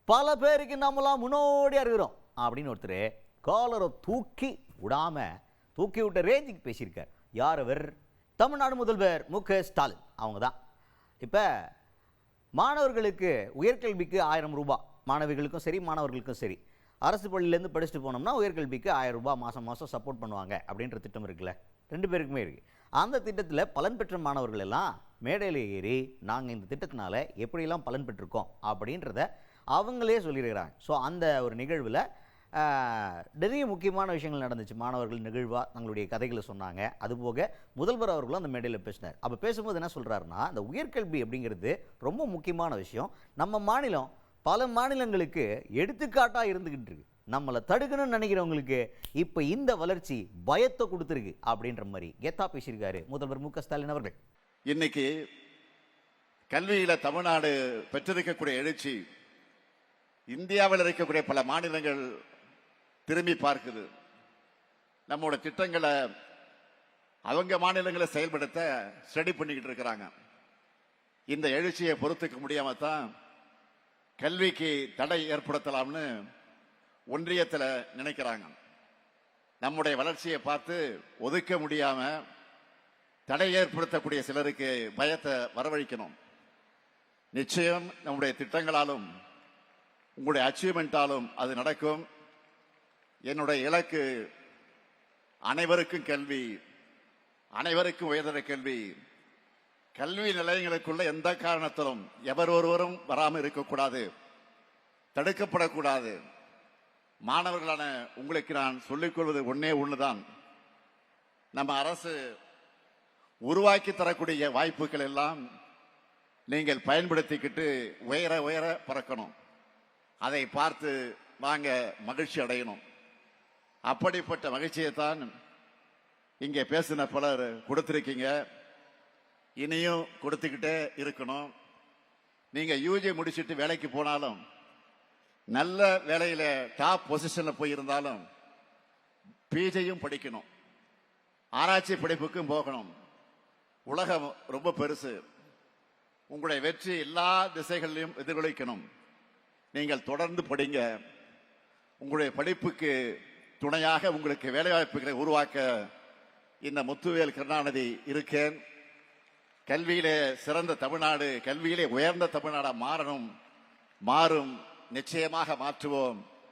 பல பேருக்கு நம்மளாம் முன்னோடியா இருக்கிறோம் அப்படின்னு ஒருத்தர் காலரை தூக்கி விட்ட ரேஞ்சுக்கு பேசியிருக்கார். யார் அவர்? தமிழ்நாடு முதல்வர் மு.க.ஸ்டாலின் அவங்க தான். இப்போ மாணவர்களுக்கு உயர்கல்விக்கு 1000 ரூபாய், மாணவிகளுக்கும் சரி மாணவர்களுக்கும் சரி, அரசு பள்ளியிலேருந்து படிச்சுட்டு போனோம்னா உயர்கல்விக்கு 1000 ரூபாய் மாதம் மாதம் சப்போர்ட் பண்ணுவாங்க அப்படின்ற திட்டம் இருக்குல்ல, 2 பேருக்குமே இருக்குது. அந்த திட்டத்தில் பலன் பெற்ற மாணவர்கள் எல்லாம் மேடையில் ஏறி நாங்கள் இந்த திட்டத்தினால எப்படியெல்லாம் பலன் பெற்றிருக்கோம் அப்படின்றத அவங்களே சொல்லியிருக்கிறாங்க. ஸோ அந்த ஒரு நிகழ்வில் நிறைய முக்கியமான விஷயங்கள் நடந்துச்சு. மாணவர்கள் நிகழ்வாக தங்களுடைய கதைகளை சொன்னாங்க. அதுபோக முதல்வர் அவர்களும் அந்த மேடையில் பேசினார். அப்போ பேசும்போது என்ன சொல்கிறாருன்னா, இந்த உயர்கல்வி அப்படிங்கிறது ரொம்ப முக்கியமான விஷயம். நம்ம மாநிலம் பல மாநிலங்களுக்கு எடுத்துக்காட்டாக இருந்துக்கிட்டு இருக்கு. நம்மளை தடுக்கணும்னு நினைக்கிறவங்களுக்கு இப்போ இந்த வளர்ச்சி பயத்தை கொடுத்துருக்கு அப்படின்ற மாதிரி கெத்தா பேசியிருக்காரு முதல்வர் மு.க.ஸ்டாலின் அவர்கள். இன்னைக்கு கல்வியில் தமிழ்நாடு பெற்றிருக்கக்கூடிய எழுச்சி இந்தியாவில் இருக்கக்கூடிய பல மாநிலங்கள் திரும்பி பார்க்குது. நம்மளோட திட்டங்களை அவங்க மாநிலங்களை செயல்படுத்த ஸ்டடி பண்ணிக்கிட்டு இருக்கிறாங்க. இந்த எழுச்சியை பொறுத்துக்க முடியாம தான் கல்விக்கு தடை ஏற்படுத்தலாம்னு ஒன்றியத்தில் நினைக்கிறாங்க. நம்முடைய வளர்ச்சியை பார்த்து ஒதுக்க முடியாம தடை ஏற்படுத்தக்கூடிய சிலருக்கு பயத்தை வரவழைக்கணும். நிச்சயம் நம்முடைய திட்டங்களாலும் உங்களுடைய அச்சீவ்மெண்டாலும் அது நடக்கும். என்னுடைய இலக்கு அனைவருக்கும் கல்வி, அனைவருக்கும் உயர்தர கல்வி. கல்வி நிலையங்களுக்குள்ள எந்த காரணத்திலும் எவர் ஒருவரும் வராமல் இருக்கக்கூடாது, தடுக்கப்படக்கூடாது. மாணவர்களான உங்களுக்கு நான் சொல்லிக்கொள்வது ஒண்ணுதான், நம்ம அரசு உருவாக்கி தரக்கூடிய வாய்ப்புகள் எல்லாம் நீங்கள் பயன்படுத்திக்கிட்டு உயர உயர பறக்கணும். அதை பார்த்து வாங்க மகிழ்ச்சி அடையணும். அப்படிப்பட்ட மகிழ்ச்சியை தான் இங்கே பேசின பலர் கொடுத்திருக்கீங்க, இனியும் கொடுத்துக்கிட்டே இருக்கணும். நீங்க யூஜி முடிச்சுட்டு வேலைக்கு போனாலும், நல்ல வேலையில டாப் பொசிஷன்ல போயிருந்தாலும் பிஜியும் படிக்கணும், ஆராய்ச்சி படிப்புக்கும் போகணும். உலகம் ரொம்ப பெருசு. உங்களுடைய வெற்றி எல்லா திசைகளிலும் எதிரொலிக்கணும். நீங்கள் தொடர்ந்து படிங்க. உங்களுடைய படிப்புக்கு துணையாக உங்களுக்கு வேலைவாய்ப்புகளை உருவாக்க இந்த முத்துவேல் கருணாநிதி இருக்கேன். கல்வியிலே சிறந்த தமிழ்நாடு, கல்வியிலே உயர்ந்த தமிழ்நாடா மாறும், நிச்சயமாக மாற்றுவோம்.